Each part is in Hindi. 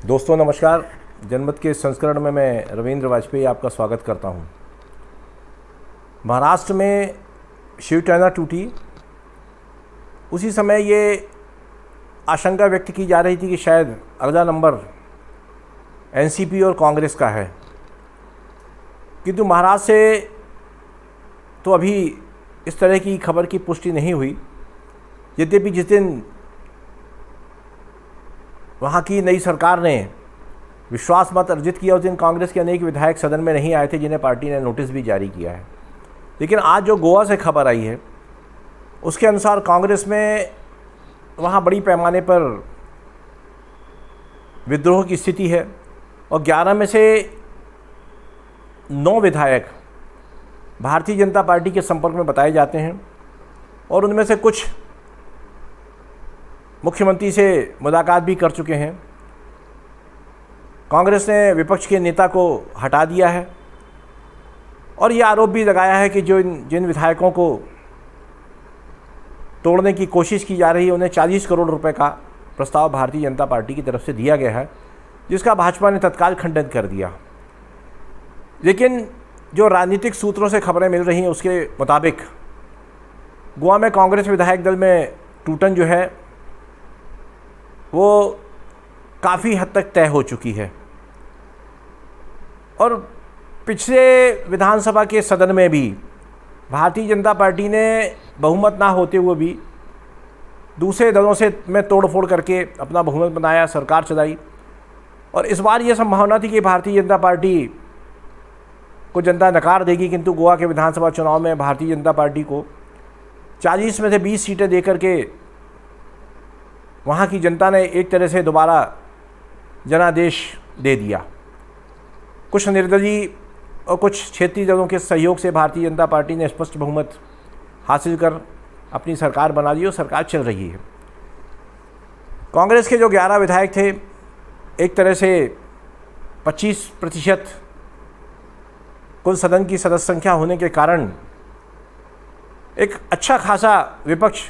दोस्तों नमस्कार। जनमत के संस्करण में मैं रविंद्र वाजपेयी आपका स्वागत करता हूं। महाराष्ट्र में शिवसेना टूटी, उसी समय ये आशंका व्यक्त की जा रही थी कि शायद अगला नंबर एनसीपी और कांग्रेस का है, किंतु महाराष्ट्र से तो अभी इस तरह की खबर की पुष्टि नहीं हुई। यद्यपि जिस दिन वहाँ की नई सरकार ने विश्वास मत अर्जित किया, उस दिन कांग्रेस के अनेक विधायक सदन में नहीं आए थे, जिन्हें पार्टी ने नोटिस भी जारी किया है। लेकिन आज जो गोवा से खबर आई है उसके अनुसार कांग्रेस में वहाँ बड़ी पैमाने पर विद्रोह की स्थिति है और 11 में से 9 विधायक भारतीय जनता पार्टी के संपर्क में बताए जाते हैं और उनमें से कुछ मुख्यमंत्री से मुलाकात भी कर चुके हैं। कांग्रेस ने विपक्ष के नेता को हटा दिया है और ये आरोप भी लगाया है कि जिन विधायकों को तोड़ने की कोशिश की जा रही है उन्हें 40 करोड़ रुपए का प्रस्ताव भारतीय जनता पार्टी की तरफ से दिया गया है, जिसका भाजपा ने तत्काल खंडन कर दिया। लेकिन जो राजनीतिक सूत्रों से खबरें मिल रही हैं उसके मुताबिक गोवा में कांग्रेस विधायक दल में टूटन जो है वो काफ़ी हद तक तय हो चुकी है और पिछले विधानसभा के सदन में भी भारतीय जनता पार्टी ने बहुमत ना होते हुए भी दूसरे दलों से में तोड़फोड़ करके अपना बहुमत बनाया, सरकार चलाई। और इस बार ये संभावना थी कि भारतीय जनता पार्टी को जनता नकार देगी, किंतु गोवा के विधानसभा चुनाव में भारतीय जनता पार्टी को 40 में से 20 सीटें देकर के वहाँ की जनता ने एक तरह से दोबारा जनादेश दे दिया। कुछ निर्दलीय और कुछ क्षेत्रीय दलों के सहयोग से भारतीय जनता पार्टी ने स्पष्ट बहुमत हासिल कर अपनी सरकार बना ली और सरकार चल रही है। कांग्रेस के जो 11 विधायक थे, एक तरह से 25% कुल सदन की सदस्य संख्या होने के कारण एक अच्छा खासा विपक्ष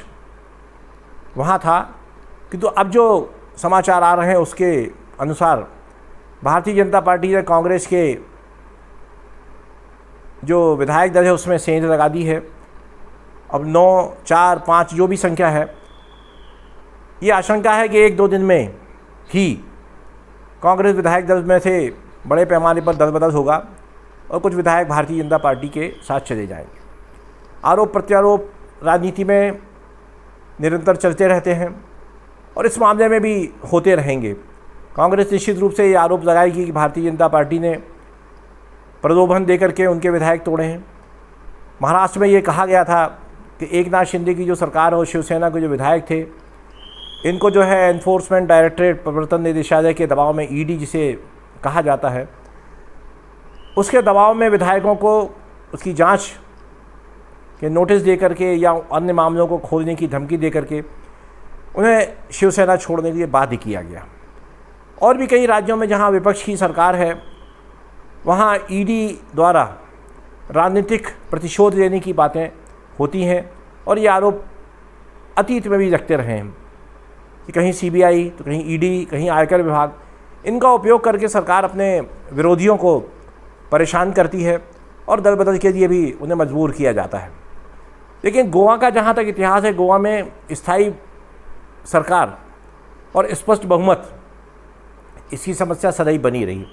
वहाँ था। किंतु अब जो समाचार आ रहे हैं उसके अनुसार भारतीय जनता पार्टी ने कांग्रेस के जो विधायक दल है उसमें सेंध लगा दी है। अब 9, 4, 5 जो भी संख्या है, ये आशंका है कि 1-2 दिन में ही कांग्रेस विधायक दल में से बड़े पैमाने पर दल बदल होगा और कुछ विधायक भारतीय जनता पार्टी के साथ चले जाएंगे। आरोप प्रत्यारोप राजनीति में निरंतर चलते रहते हैं और इस मामले में भी होते रहेंगे। कांग्रेस निश्चित रूप से ये आरोप लगाएगी कि भारतीय जनता पार्टी ने प्रलोभन देकर के उनके विधायक तोड़े हैं। महाराष्ट्र में ये कहा गया था कि एकनाथ शिंदे की जो सरकार और शिवसेना के जो विधायक थे, इनको जो है एनफोर्समेंट डायरेक्टरेट, प्रवर्तन निदेशालय के दबाव में, ईडी जिसे कहा जाता है, उसके दबाव में विधायकों को उसकी जांच के नोटिस दे करके या अन्य मामलों को खोलने की धमकी दे करके उन्हें शिवसेना छोड़ने के लिए बाध्य किया गया। और भी कई राज्यों में जहां विपक्ष की सरकार है वहां ईडी द्वारा राजनीतिक प्रतिशोध लेने की बातें होती हैं और ये आरोप अतीत में भी रखते रहे हैं कि कहीं सीबीआई तो कहीं ईडी, कहीं आयकर विभाग, इनका उपयोग करके सरकार अपने विरोधियों को परेशान करती है और दल बदल के लिए भी उन्हें मजबूर किया जाता है। लेकिन गोवा का जहाँ तक इतिहास है, गोवा में स्थायी सरकार और स्पष्ट बहुमत, इसकी समस्या सदैव बनी रही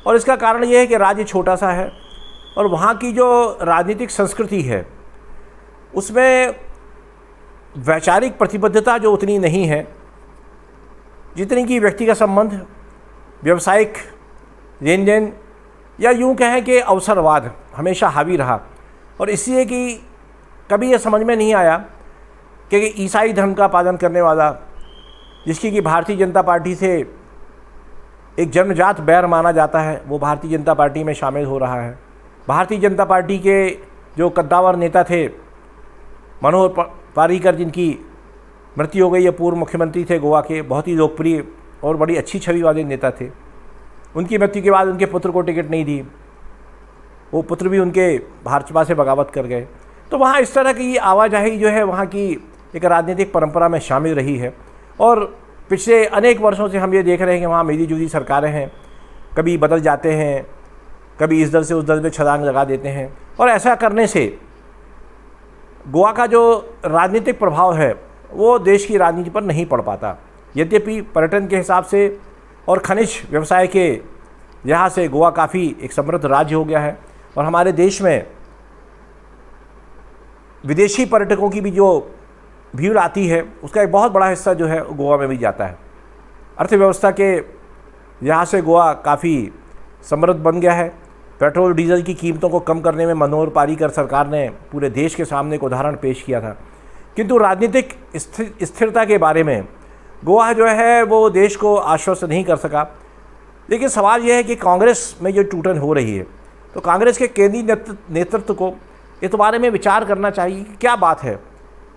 और इसका कारण यह है कि राज्य छोटा सा है और वहाँ की जो राजनीतिक संस्कृति है उसमें वैचारिक प्रतिबद्धता जो उतनी नहीं है जितनी कि व्यक्तिगत संबंध, व्यवसायिक लेन देन या यूँ कहें कि अवसरवाद हमेशा हावी रहा। और इसलिए कि कभी यह समझ में नहीं आया कि ईसाई धर्म का पालन करने वाला, जिसकी कि भारतीय जनता पार्टी से एक जन्मजात बैर माना जाता है, वो भारतीय जनता पार्टी में शामिल हो रहा है। भारतीय जनता पार्टी के जो कद्दावर नेता थे मनोहर पारीकर, जिनकी मृत्यु हो गई है, पूर्व मुख्यमंत्री थे गोवा के, बहुत ही लोकप्रिय और बड़ी अच्छी छवि वाले नेता थे। उनकी मृत्यु के बाद उनके पुत्र को टिकट नहीं दी, वो पुत्र भी उनके भाजपा से बगावत कर गए। तो वहाँ इस तरह की आवाजाही जो है वहाँ की एक राजनीतिक परंपरा में शामिल रही है और पिछले अनेक वर्षों से हम ये देख रहे हैं कि वहाँ मिली जुली सरकारें हैं, कभी बदल जाते हैं, कभी इस दल से उस दल में छलांग लगा देते हैं, और ऐसा करने से गोवा का जो राजनीतिक प्रभाव है वो देश की राजनीति पर नहीं पड़ पाता। यद्यपि पर्यटन के हिसाब से और खनिज व्यवसाय के लिहाज से गोवा काफ़ी एक समृद्ध राज्य हो गया है, और हमारे देश में विदेशी पर्यटकों की भी जो भीड़ आती है उसका एक बहुत बड़ा हिस्सा जो है गोवा में भी जाता है। अर्थव्यवस्था के लिहाज से गोवा काफ़ी समृद्ध बन गया है। पेट्रोल डीजल की कीमतों को कम करने में मनोहर पारीकर सरकार ने पूरे देश के सामने एक उदाहरण पेश किया था, किंतु राजनीतिक स्थिरता के बारे में गोवा जो है वो देश को आश्वस्त नहीं कर सका। लेकिन सवाल यह है कि कांग्रेस में जो टूटन हो रही है, तो कांग्रेस के केंद्रीय नेतृत्व को इस बारे में विचार करना चाहिए कि क्या बात है,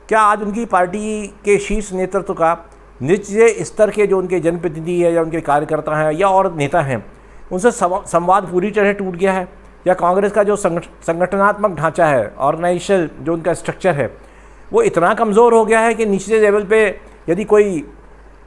क्या आज उनकी पार्टी के शीर्ष नेतृत्व का निचले स्तर के जो उनके जनप्रतिनिधि है या उनके कार्यकर्ता हैं या और नेता हैं उनसे संवाद पूरी तरह टूट गया है, या कांग्रेस का जो संगठनात्मक ढांचा है, ऑर्गेनाइजेशन जो उनका स्ट्रक्चर है वो इतना कमज़ोर हो गया है कि निचले लेवल पे यदि कोई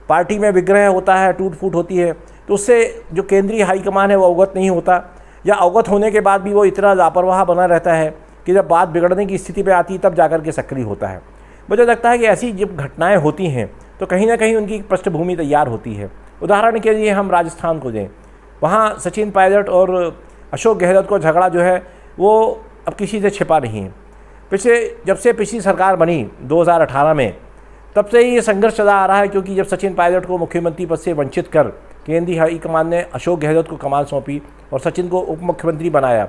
पार्टी में विग्रह होता है, टूट फूट होती है, तो उससे जो केंद्रीय हाईकमान है वो अवगत नहीं होता, या अवगत होने के बाद भी वो इतना लापरवाह बना रहता है कि जब बात बिगड़ने की स्थिति पे आती है तब जाकर के सक्रिय होता है। मुझे लगता है कि ऐसी जब घटनाएं होती हैं तो कहीं ना कहीं उनकी पृष्ठभूमि तैयार होती है। उदाहरण के लिए हम राजस्थान को दें, वहाँ सचिन पायलट और अशोक गहलोत को झगड़ा जो है वो अब किसी से छिपा नहीं है। जब से पिछली सरकार बनी 2018 में, तब से ही ये संघर्ष चला आ रहा है, क्योंकि जब सचिन पायलट को मुख्यमंत्री पद से वंचित कर केंद्रीय हाईकमान ने अशोक गहलोत को कमान सौंपी और सचिन को उप मुख्यमंत्री बनाया,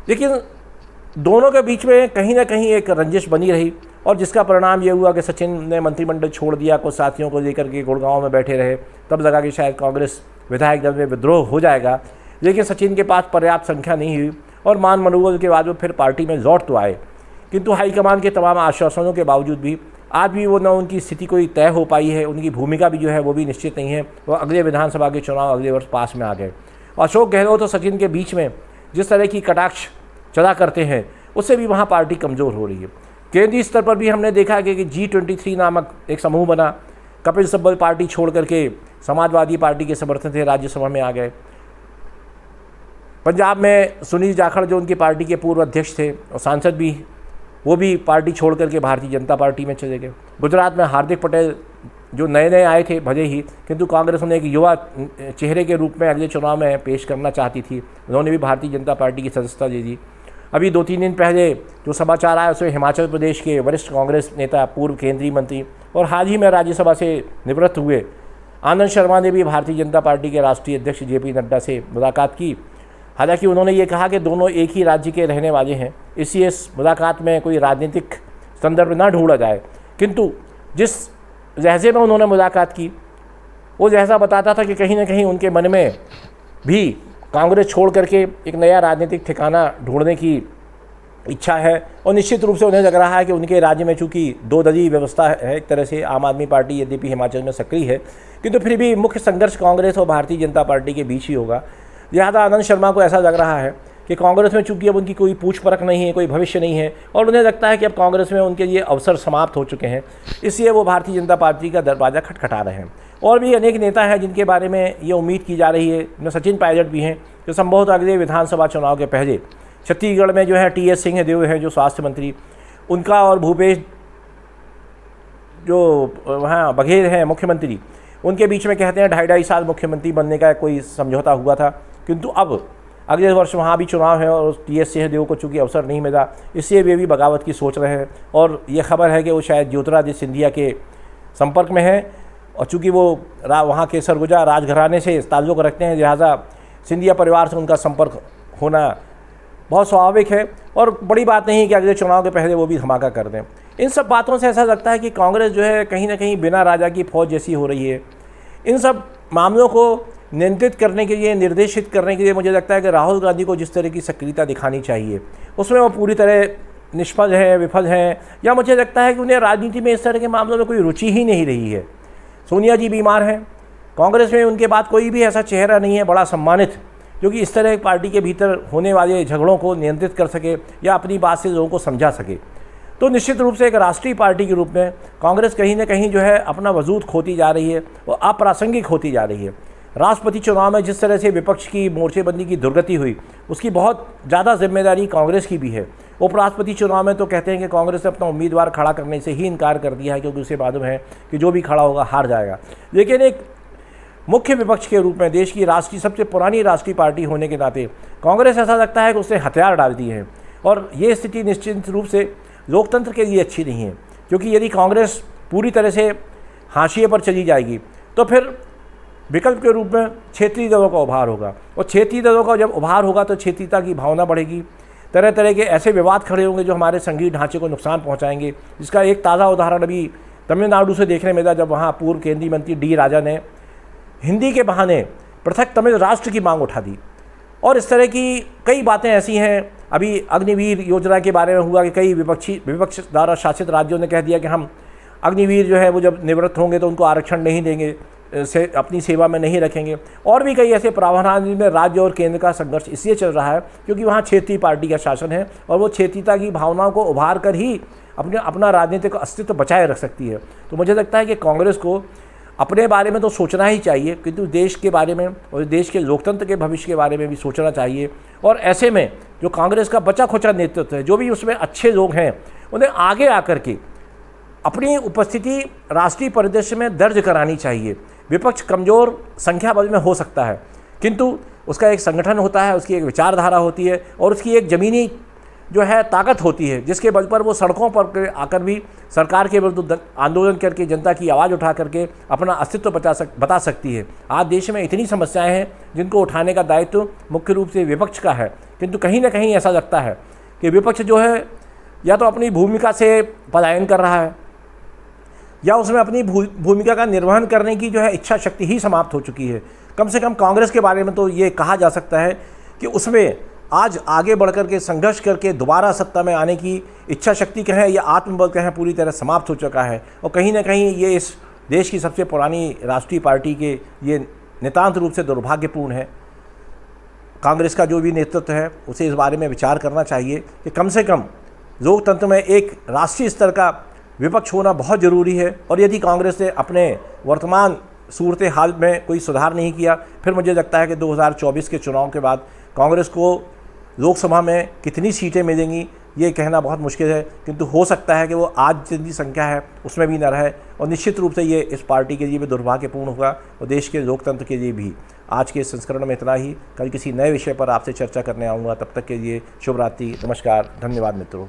लेकिन दोनों के बीच में कहीं ना कहीं एक रंजिश बनी रही, और जिसका परिणाम ये हुआ कि सचिन ने मंत्रिमंडल छोड़ दिया, कुछ साथियों को लेकर के गुड़गांव में बैठे रहे। तब लगा कि शायद कांग्रेस विधायक दल में विद्रोह हो जाएगा, लेकिन सचिन के पास पर्याप्त संख्या नहीं हुई और मान मनोबल के बाद वो फिर पार्टी में लौट तो आए, किंतु हाईकमान के तमाम आश्वासनों के बावजूद भी आज भी वो न उनकी स्थिति कोई तय हो पाई है, उनकी भूमिका भी जो है वो भी निश्चित नहीं है। वो अगले विधानसभा के चुनाव अगले वर्ष पास में आ गए। अशोक गहलोत और सचिन के बीच में जिस तरह की कटाक्ष चला करते हैं उससे भी वहाँ पार्टी कमज़ोर हो रही है। केंद्रीय स्तर पर भी हमने देखा कि G23 नामक एक समूह बना, कपिल सिब्बल पार्टी छोड़ करके समाजवादी पार्टी के समर्थन से राज्यसभा में आ गए। पंजाब में सुनील जाखड़ जो उनकी पार्टी के पूर्व अध्यक्ष थे और सांसद भी, वो भी पार्टी छोड़ करके भारतीय जनता पार्टी में चले गए। गुजरात में हार्दिक पटेल जो नए नए आए थे भले ही, किंतु कांग्रेस उन्हें एक युवा चेहरे के रूप में अगले चुनाव में पेश करना चाहती थी, उन्होंने भी भारतीय जनता पार्टी की सदस्यता दे दी। अभी 2-3 दिन पहले जो समाचार आया उसमें हिमाचल प्रदेश के वरिष्ठ कांग्रेस नेता, पूर्व केंद्रीय मंत्री और हाल ही में राज्यसभा से निवृत्त हुए आनंद शर्मा ने भी भारतीय जनता पार्टी के राष्ट्रीय अध्यक्ष JP नड्डा से मुलाकात की। हालांकि उन्होंने ये कहा कि दोनों एक ही राज्य के रहने वाले हैं, इसलिए इस मुलाकात में कोई राजनीतिक संदर्भ ना ढूंढा जाए, किंतु जिस लहजे में उन्होंने मुलाकात की वो लहजा बताता था कि कहीं ना कहीं उनके मन में भी कांग्रेस छोड़ करके एक नया राजनीतिक ठिकाना ढूंढने की इच्छा है। और निश्चित रूप से उन्हें लग रहा है कि उनके राज्य में चूँकि 2 दलीय व्यवस्था है एक तरह से, आम आदमी पार्टी यद्यपि हिमाचल में सक्रिय है, किंतु फिर भी मुख्य संघर्ष कांग्रेस और भारतीय जनता पार्टी के बीच ही होगा। लिहाजा आनंद शर्मा को ऐसा लग रहा है कि कांग्रेस में चूंकि अब उनकी कोई पूछ परख नहीं है, कोई भविष्य नहीं है, और उन्हें लगता है कि अब कांग्रेस में उनके लिए अवसर समाप्त हो चुके हैं, इसलिए वो भारतीय जनता पार्टी का दरवाज़ा खटखटा रहे हैं। और भी अनेक नेता हैं जिनके बारे में ये उम्मीद की जा रही है, जिनमें सचिन पायलट भी हैं, जो संभवतः अगले विधानसभा चुनाव के पहले छत्तीसगढ़ में जो है TS सिंहदेव हैं जो स्वास्थ्य मंत्री, उनका और भूपेश जो वहाँ बघेल हैं मुख्यमंत्री, उनके बीच में कहते हैं 2.5 साल मुख्यमंत्री बनने का कोई समझौता हुआ था, किंतु अब अगले वर्ष वहाँ भी चुनाव है और TS सिंहदेव को चूँकि अवसर नहीं मिला, इसलिए वे भी बगावत की सोच रहे हैं। और ये खबर है कि वो शायद ज्योतिरादित्य सिंधिया के संपर्क में हैं, और चूँकि वो वहाँ के सरगुजा राजघराने से ताल्लुक़ रखते हैं, लिहाजा सिंधिया परिवार से उनका संपर्क होना बहुत स्वाभाविक है, और बड़ी बात नहीं कि अगले चुनाव के पहले वो भी धमाका कर दें। इन सब बातों से ऐसा लगता है कि कांग्रेस जो है कहीं ना कहीं बिना राजा की फौज जैसी हो रही है। इन सब मामलों को नियंत्रित करने के लिए, निर्देशित करने के लिए मुझे लगता है कि राहुल गांधी को जिस तरह की सक्रियता दिखानी चाहिए उसमें वो पूरी तरह निष्फल हैं, विफल हैं, या मुझे लगता है कि उन्हें राजनीति में इस तरह के मामलों में कोई रुचि ही नहीं रही है। सोनिया जी बीमार हैं, कांग्रेस में उनके बाद कोई भी ऐसा चेहरा नहीं है बड़ा सम्मानित जो कि इस तरह पार्टी के भीतर होने वाले झगड़ों को नियंत्रित कर सके या अपनी बात से लोगों को समझा सके। तो निश्चित रूप से एक राष्ट्रीय पार्टी के रूप में कांग्रेस कहीं ना कहीं जो है अपना वजूद खोती जा रही है और अप्रासंगिक होती जा रही है। राष्ट्रपति चुनाव में जिस तरह से विपक्ष की मोर्चेबंदी की दुर्गति हुई, उसकी बहुत ज़्यादा जिम्मेदारी कांग्रेस की भी है। उपराष्ट्रपति चुनाव में तो कहते हैं कि कांग्रेस ने अपना उम्मीदवार खड़ा करने से ही इनकार कर दिया है, क्योंकि उसे मालूम है कि जो भी खड़ा होगा हार जाएगा। लेकिन एक मुख्य विपक्ष के रूप में, देश की राष्ट्रीय सबसे पुरानी राष्ट्रीय पार्टी होने के नाते कांग्रेस ऐसा लगता है कि उसने हथियार डाल दिए हैं, और ये स्थिति निश्चित रूप से लोकतंत्र के लिए अच्छी नहीं है। क्योंकि यदि कांग्रेस पूरी तरह से हाशिए पर चली जाएगी तो फिर विकल्प के रूप में क्षेत्रीय दलों का उभार होगा, और क्षेत्रीय दलों का जब उभार होगा तो क्षेत्रीयता की भावना बढ़ेगी। तरह तरह के ऐसे विवाद खड़े होंगे जो हमारे संघीय ढांचे को नुकसान पहुंचाएंगे। जिसका एक ताज़ा उदाहरण अभी तमिलनाडु से देखने मिला, जब वहाँ पूर्व केंद्रीय मंत्री डी राजा ने हिंदी के बहाने पृथक तमिल राष्ट्र की मांग उठा दी। और इस तरह की कई बातें ऐसी हैं। अभी अग्निवीर योजना के बारे में हुआ कि कई विपक्ष द्वारा शासित राज्यों ने कह दिया कि हम अग्निवीर जो है वो जब निवृत्त होंगे तो उनको आरक्षण नहीं देंगे, अपनी सेवा में नहीं रखेंगे। और भी कई ऐसे प्रावधान जिनमें राज्य और केंद्र का संघर्ष इसलिए चल रहा है क्योंकि वहाँ क्षेत्रीय पार्टी का शासन है, और वो क्षेत्रीयता की भावनाओं को उभार कर ही अपना राजनीतिक अस्तित्व बचाए रख सकती है। तो मुझे लगता है कि कांग्रेस को अपने बारे में तो सोचना ही चाहिए, किंतु देश के बारे में और देश के लोकतंत्र के भविष्य के बारे में भी सोचना चाहिए। और ऐसे में जो कांग्रेस का बचा खुचा नेतृत्व है, जो भी उसमें अच्छे लोग हैं, उन्हें आगे आकर के अपनी उपस्थिति राष्ट्रीय परिदृश्य में दर्ज करानी चाहिए। विपक्ष कमज़ोर संख्या बल में हो सकता है, किंतु उसका एक संगठन होता है, उसकी एक विचारधारा होती है, और उसकी एक ज़मीनी जो है ताकत होती है, जिसके बल पर वो सड़कों पर आकर भी सरकार के विरुद्ध आंदोलन करके, जनता की आवाज़ उठा करके अपना अस्तित्व बता सकती है। आज देश में इतनी समस्याएं हैं जिनको उठाने का दायित्व मुख्य रूप से विपक्ष का है, किंतु कहीं ना कहीं ऐसा लगता है कि विपक्ष जो है या तो अपनी भूमिका से पलायन कर रहा है, या उसमें अपनी भूमिका का निर्वहन करने की जो है इच्छा शक्ति ही समाप्त हो चुकी है। कम से कम कांग्रेस के बारे में तो ये कहा जा सकता है कि उसमें आज आगे बढ़कर के संघर्ष करके दोबारा सत्ता में आने की इच्छा शक्ति कहें या आत्मबल कहें, पूरी तरह समाप्त हो चुका है। और कहीं ना कहीं ये इस देश की सबसे पुरानी राष्ट्रीय पार्टी के ये नितांत रूप से दुर्भाग्यपूर्ण है। कांग्रेस का जो भी नेतृत्व है उसे इस बारे में विचार करना चाहिए कि कम से कम लोकतंत्र में एक राष्ट्रीय स्तर का विपक्ष होना बहुत ज़रूरी है। और यदि कांग्रेस ने अपने वर्तमान सूरत हाल में कोई सुधार नहीं किया, फिर मुझे लगता है कि 2024 के चुनाव के बाद कांग्रेस को लोकसभा में कितनी सीटें मिलेंगी ये कहना बहुत मुश्किल है, किंतु हो सकता है कि वो आज जितनी संख्या है उसमें भी न रहे। और निश्चित रूप से ये इस पार्टी के लिए भी दुर्भाग्यपूर्ण होगा और देश के लोकतंत्र के लिए भी। आज के संस्करण में इतना ही। कल किसी नए विषय पर आपसे चर्चा करने आऊँगा। तब तक के लिए शुभ रात्रि, नमस्कार, धन्यवाद मित्रों।